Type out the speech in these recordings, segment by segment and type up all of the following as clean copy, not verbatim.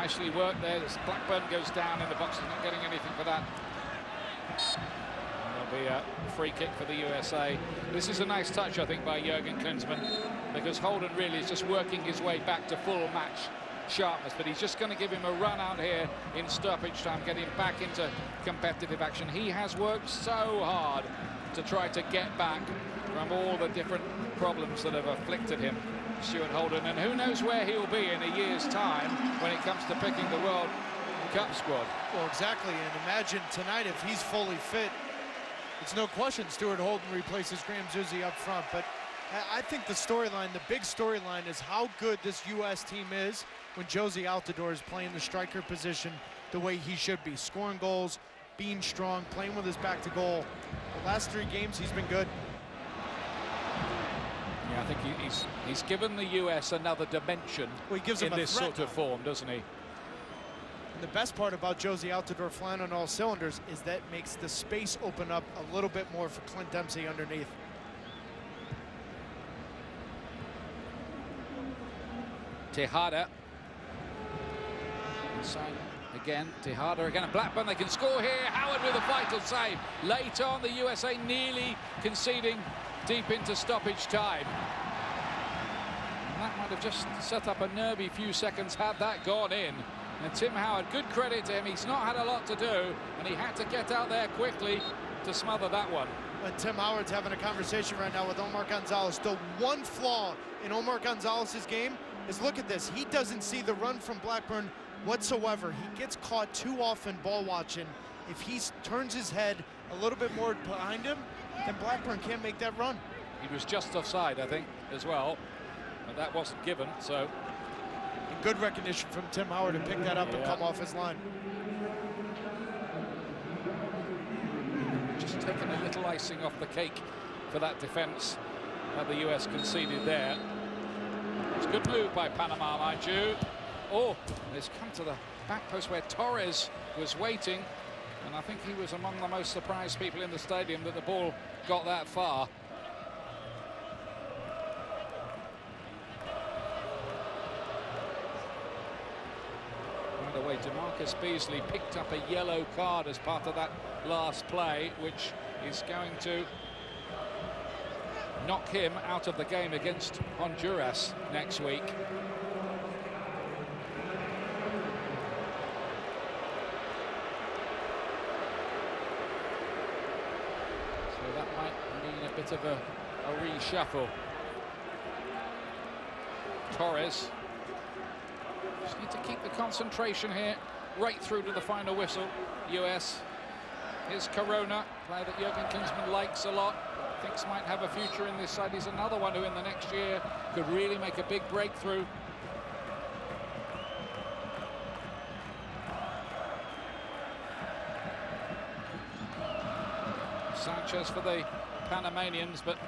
nicely worked there. As Blackburn goes down in the box, he's not getting anything for that. And there'll be a free kick for the USA. This is a nice touch, I think, by Jurgen Klinsmann, because Holden really is just working his way back to full match sharpness, but he's just going to give him a run out here in stoppage time, get him back into competitive action. He has worked so hard to try to get back from all the different problems that have afflicted him, Stuart Holden, and who knows where he'll be in a year's time when it comes to picking the World Cup squad. Well, exactly, and imagine tonight if he's fully fit, it's no question Stuart Holden replaces Graham Zusi up front. But I think the storyline, the big storyline, is how good this U.S. team is when Jozy Altidore is playing the striker position the way he should be, scoring goals, being strong, playing with his back to goal. The last 3 games, he's been good. Yeah, I think he's given the US another dimension in this sort of form, doesn't he? And the best part about Jozy Altidore flying on all cylinders is that makes the space open up a little bit more for Clint Dempsey underneath. Tejada. Inside again, Tejada again, and Blackburn, they can score here. Howard with a vital save. Late on, the USA nearly conceding deep into stoppage time. And that might have just set up a nervy few seconds had that gone in. And Tim Howard, good credit to him. He's not had a lot to do, and he had to get out there quickly to smother that one. And Tim Howard's having a conversation right now with Omar Gonzalez. The one flaw in Omar Gonzalez's game is, look at this, he doesn't see the run from Blackburn whatsoever. He gets caught too often ball watching. If he turns his head a little bit more behind him, then Blackburn can't make that run. He was just offside, I think, as well, but that wasn't given, so. And good recognition from Tim Howard to pick that up and come off his line. Just taking a little icing off the cake for that defense that the US conceded there. It's a good move by Panama, mind you. Oh, it's come to the back post where Torres was waiting, and I think he was among the most surprised people in the stadium that the ball got that far. By the way, DeMarcus Beasley picked up a yellow card as part of that last play, which is going to knock him out of the game against Honduras next week. So that might mean a bit of a reshuffle. Torres just need to keep the concentration here right through to the final whistle. US. Here's Corona, player that Jurgen Klinsmann likes a lot, thinks might have a future in this side. He's another one who in the next year could really make a big breakthrough. Sanchez for the Panamanians, but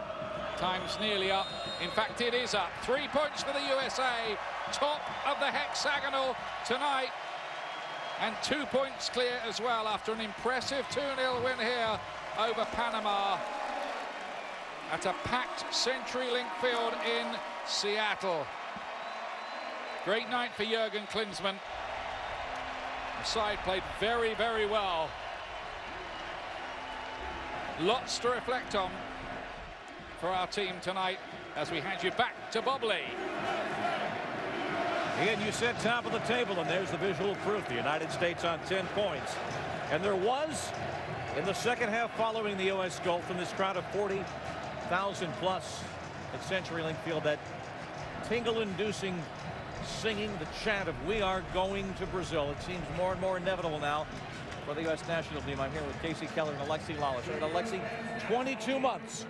time's nearly up. In fact, it is up. 3 points for the USA, top of the hexagonal tonight, and 2 points clear as well after an impressive 2-0 win here over Panama at a packed CenturyLink Field in Seattle. Great night for Jurgen Klinsmann. The side played very, very well. Lots to reflect on for our team tonight as we hand you back to Bob Lee. Ian, you said top of the table, and there's the visual proof. The United States on 10 points. And there was, in the second half following the U.S. goal from this crowd of 40,000 plus at CenturyLink Field, that tingle-inducing singing, the chant of "We are going to Brazil." It seems more and more inevitable now for the U.S. national team. I'm here with Casey Keller and Alexi Lawless. All right, Alexi, 22 months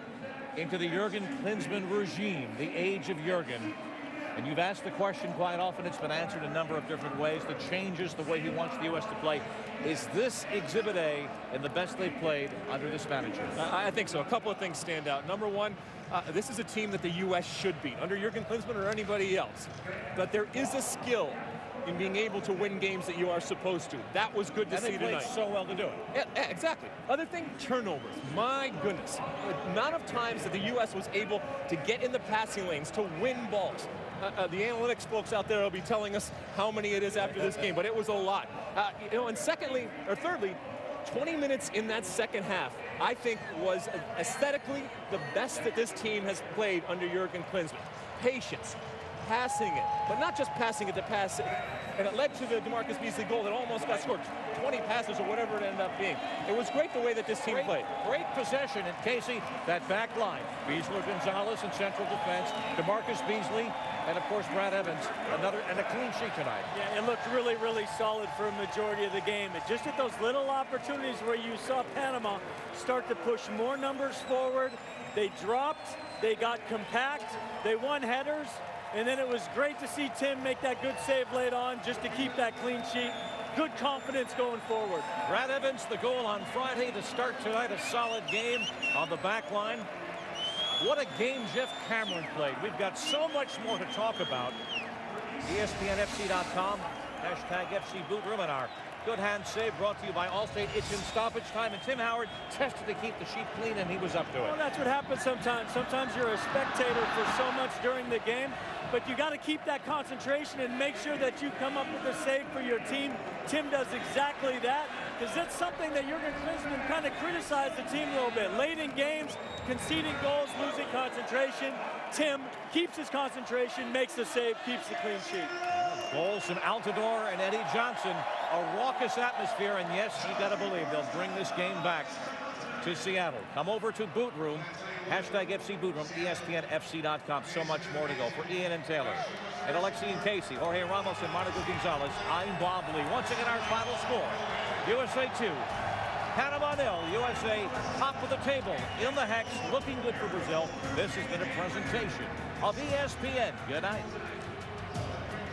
into the Jurgen Klinsmann regime, the age of Jurgen. And you've asked the question quite often. It's been answered a number of different ways. The changes, the way he wants the U.S. to play. Is this Exhibit A and the best they've played under this manager? I think so. A couple of things stand out. Number one, this is a team that the U.S. should beat under Jurgen Klinsmann or anybody else. But there is a skill in being able to win games that you are supposed to. That was good to see tonight. And they played so well to do it. Yeah, exactly. Other thing, turnovers. My goodness. The amount of times that the U.S. was able to get in the passing lanes to win balls. The analytics folks out there will be telling us how many it is after this game, but it was a lot. And thirdly, 20 minutes in that second half, I think, was aesthetically the best that this team has played under Jurgen Klinsmann. Patience, passing it, but not just passing it to pass it. And it led to the DeMarcus Beasley goal that almost got scored. 20 passes or whatever it ended up being. It was great the way that this team played. Great possession. And Casey, that back line. Beasley Gonzalez in central defense. DeMarcus Beasley. And, of course, Brad Evans, and a clean sheet tonight. Yeah, it looked really, really solid for a majority of the game. And just at those little opportunities where you saw Panama start to push more numbers forward, they dropped, they got compact, they won headers, and then it was great to see Tim make that good save late on just to keep that clean sheet. Good confidence going forward. Brad Evans, the goal on Friday to start tonight. A solid game on the back line. What a game Jeff Cameron played. We've got so much more to talk about. ESPNFC.com, #FC Boot Room, and our good hand save brought to you by Allstate. It's in stoppage time, and Tim Howard tested to keep the sheet clean, and he was up to it. Well, that's what happens sometimes. Sometimes you're a spectator for so much during the game, but you got to keep that concentration and make sure that you come up with a save for your team. Tim does exactly that, because that's something that Jurgen Klinsmann kind of criticized the team a little bit. Late in games, conceding goals, losing concentration. Tim keeps his concentration, makes the save, keeps the clean sheet. Goals from Altidore and Eddie Johnson. A raucous atmosphere, and yes, you got to believe they'll bring this game back to Seattle. Come over to Boot Room, #FC Boot Room, ESPNFC.com. So much more to go. For Ian and Taylor, and Alexi and Casey, Jorge Ramos and Monica Gonzalez, I'm Bob Lee. Once again, our final score, USA 2, Panama 0. USA top of the table in the Hex, looking good for Brazil. This has been a presentation of ESPN. Good night.